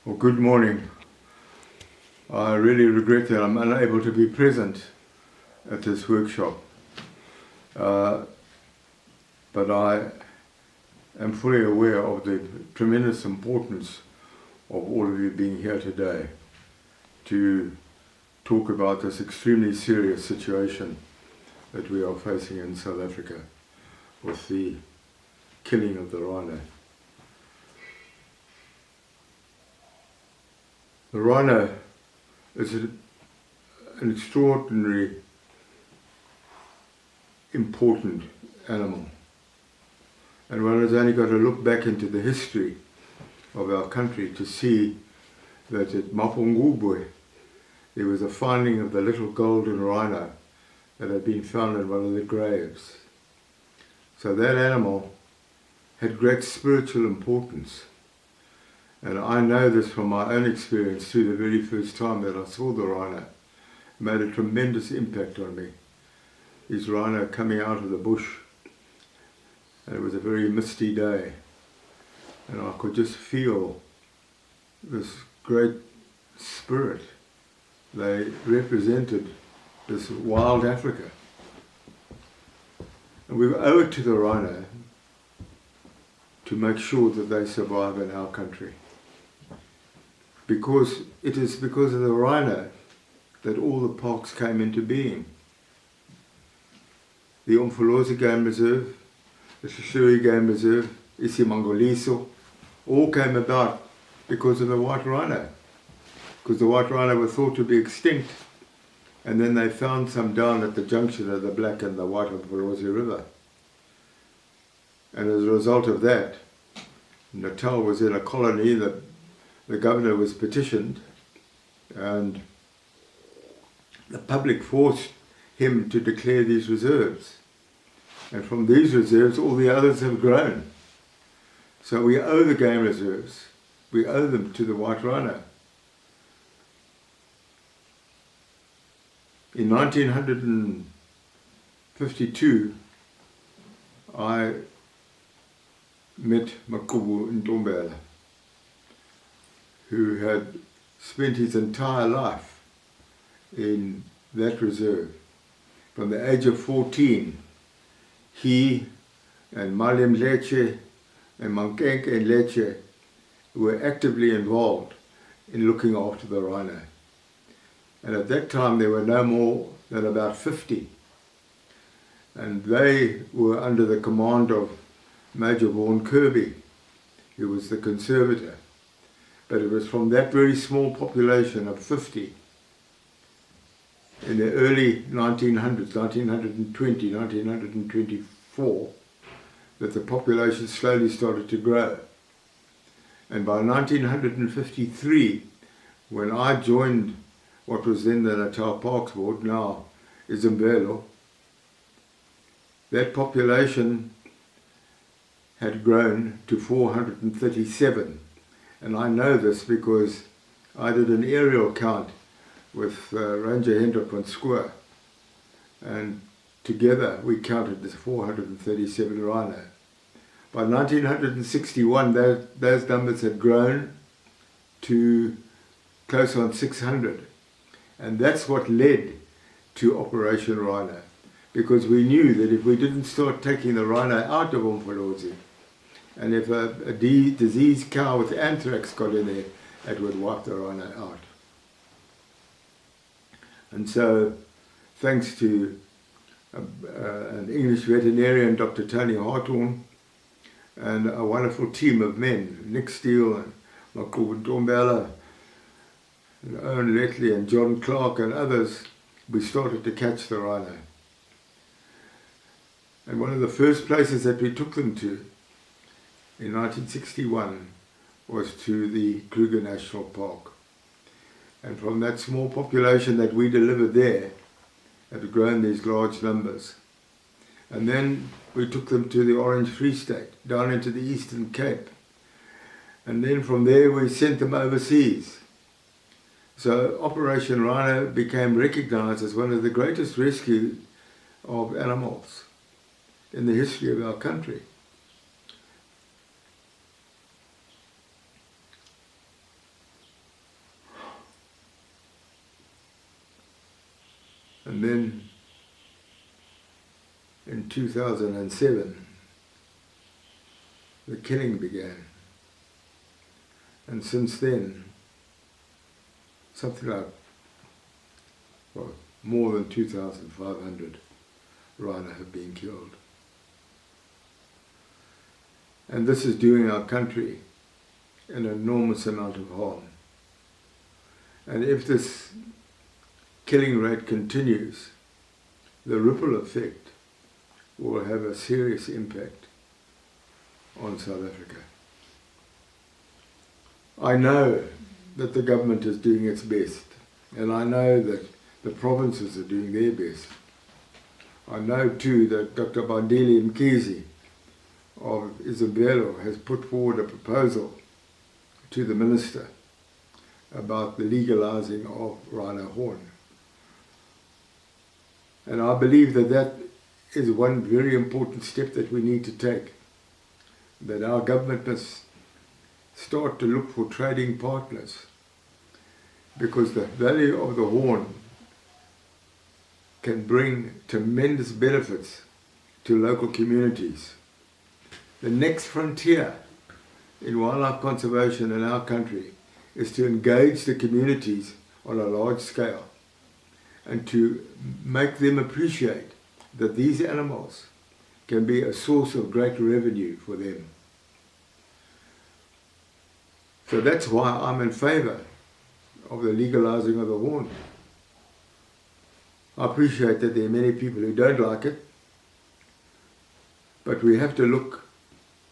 Well, good morning. I really regret that I'm unable to be present at this workshop, uh, but I am fully aware of the tremendous importance of all of you being here today to talk about this extremely serious situation that we are facing in South Africa with the killing of the rhino. The rhino is an extraordinary, important animal. And one has only got to look back into the history of our country to see that at Mapungubwe there was a finding of the little golden rhino that had been found in one of the graves. So that animal had great spiritual importance. And I know this from my own experience through the very first time that I saw the rhino. It made a tremendous impact on me. This rhino coming out of the bush, and it was a very misty day, and I could just feel this great spirit. They represented this wild Africa. And we owe it to the rhino to make sure that they survive in our country. Because it is because of the rhino that all the parks came into being. The Umfolozi Game Reserve, the Shishiri Game Reserve, Isimangaliso, all came about because of the white rhino. Because the white rhino were thought to be extinct, and then they found some down at the junction of the Black and the White Umfolozi River. And as a result of that, Natal was in a colony that the governor was petitioned, and the public forced him to declare these reserves. And from these reserves, all the others have grown. So we owe the game reserves. We owe them to the white rhino. In 1952, I met Makubu Ntombela, who had spent his entire life in that reserve. From the age of 14, he and Malim Leche and Mankenke and Leche were actively involved in looking after the rhino. And at that time there were no more than about 50. And they were under the command of Major Vaughan Kirby, who was the conservator. But it was from that very small population of 50 in the early 1900s, 1920, 1924, that the population slowly started to grow. And by 1953, when I joined what was then the Natal Parks Board, now Izimbelo, that population had grown to 437. And I know this because I did an aerial count with Ranger Hendrik van Schoor, and together we counted this 437 rhino. By 1961, those numbers had grown to close on 600. And that's what led to Operation Rhino, because we knew that if we didn't start taking the rhino out of Umfolozi, and if a diseased cow with anthrax got in there, it would wipe the rhino out. And so, thanks to an English veterinarian, Dr. Tony Harthorn, and a wonderful team of men, Nick Steele and Makubu Ntombela, and Owen Letley and John Clark and others, we started to catch the rhino. And one of the first places that we took them to in 1961 was to the Kruger National Park. And from that small population that we delivered there, had grown these large numbers. And then we took them to the Orange Free State, down into the Eastern Cape. And then from there we sent them overseas. So Operation Rhino became recognized as one of the greatest rescues of animals in the history of our country. And then in 2007, the killing began. And since then, something like, well, more than 2,500 Rana have been killed. And this is doing our country an enormous amount of harm. And if this killing rate continues, the ripple effect will have a serious impact on South Africa. I know that the government is doing its best, and I know that the provinces are doing their best. I know too that Dr. Bandile Mkhize of Isabelo has put forward a proposal to the minister about the legalizing of rhino horn. And I believe that that is one very important step that we need to take, that our government must start to look for trading partners, because the value of the horn can bring tremendous benefits to local communities. The next frontier in wildlife conservation in our country is to engage the communities on a large scale and to make them appreciate that these animals can be a source of great revenue for them. So that's why I'm in favour of the legalizing of the horn. I appreciate that there are many people who don't like it, but we have to look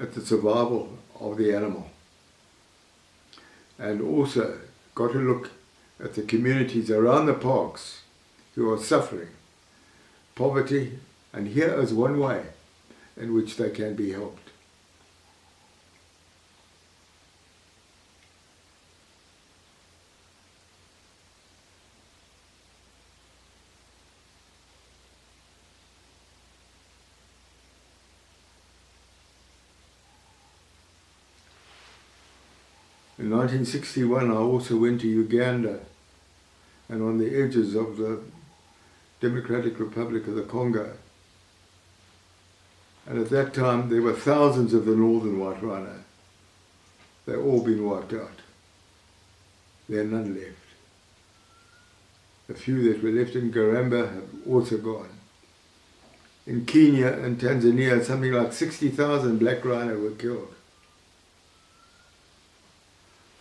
at the survival of the animal. And also got to look at the communities around the parks who are suffering poverty, and here is one way in which they can be helped. In 1961, I also went to Uganda, and on the edges of the Democratic Republic of the Congo. And at that time, there were thousands of the northern white rhino. They've all been wiped out. There are none left. The few that were left in Garamba have also gone. In Kenya and Tanzania, something like 60,000 black rhino were killed.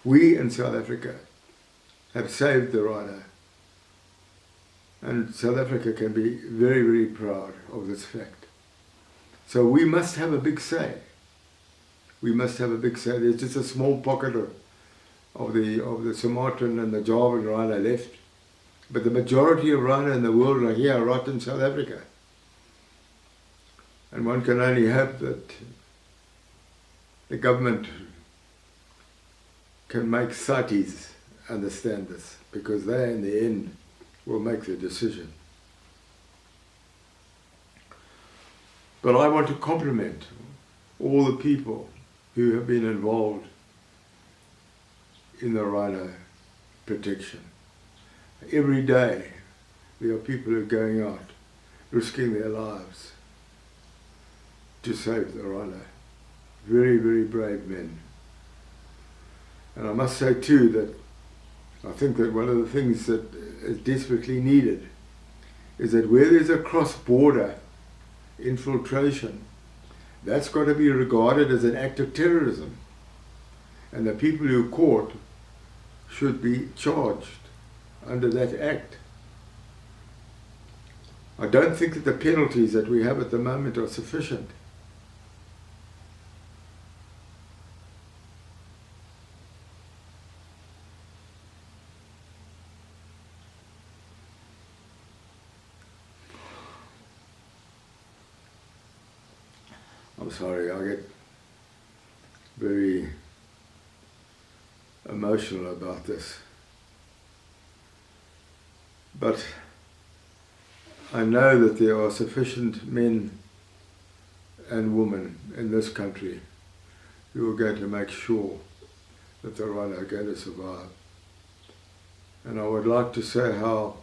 We in South Africa have saved the rhino, and South Africa can be very, very proud of this fact. So we must have a big say. We must have a big say. There's just a small pocket of the Sumatran and the Javan rhino left, but the majority of rhino in the world are here, right in South Africa. And one can only hope that the government can make CITES understand this, because they in the end will make the decision. But I want to compliment all the people who have been involved in the rhino protection. Every day there are people who are going out, risking their lives to save the rhino. Very, very brave men. And I must say too that I think that one of the things that is desperately needed is that where there's a cross-border infiltration, that's got to be regarded as an act of terrorism. And the people who are caught should be charged under that act. I don't think that the penalties that we have at the moment are sufficient. I'm sorry, I get very emotional about this. But I know that there are sufficient men and women in this country who are going to make sure that the rhino are going to survive. And I would like to say how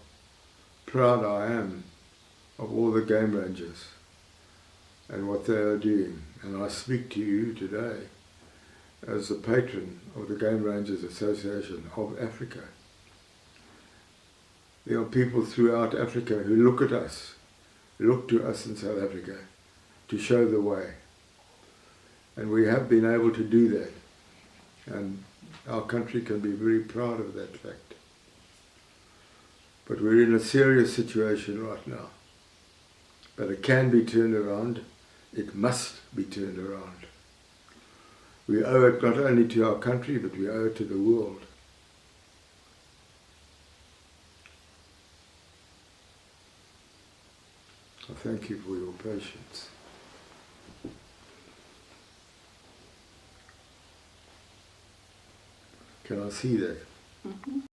proud I am of all the game rangers and what they are doing. And I speak to you today as the patron of the Game Rangers Association of Africa. There are people throughout Africa who look to us in South Africa to show the way. And we have been able to do that. And our country can be very proud of that fact. But we're in a serious situation right now. But it can be turned around. It must be turned around. We owe it not only to our country, but we owe it to the world. I thank you for your patience. Can I see that? Mm-hmm.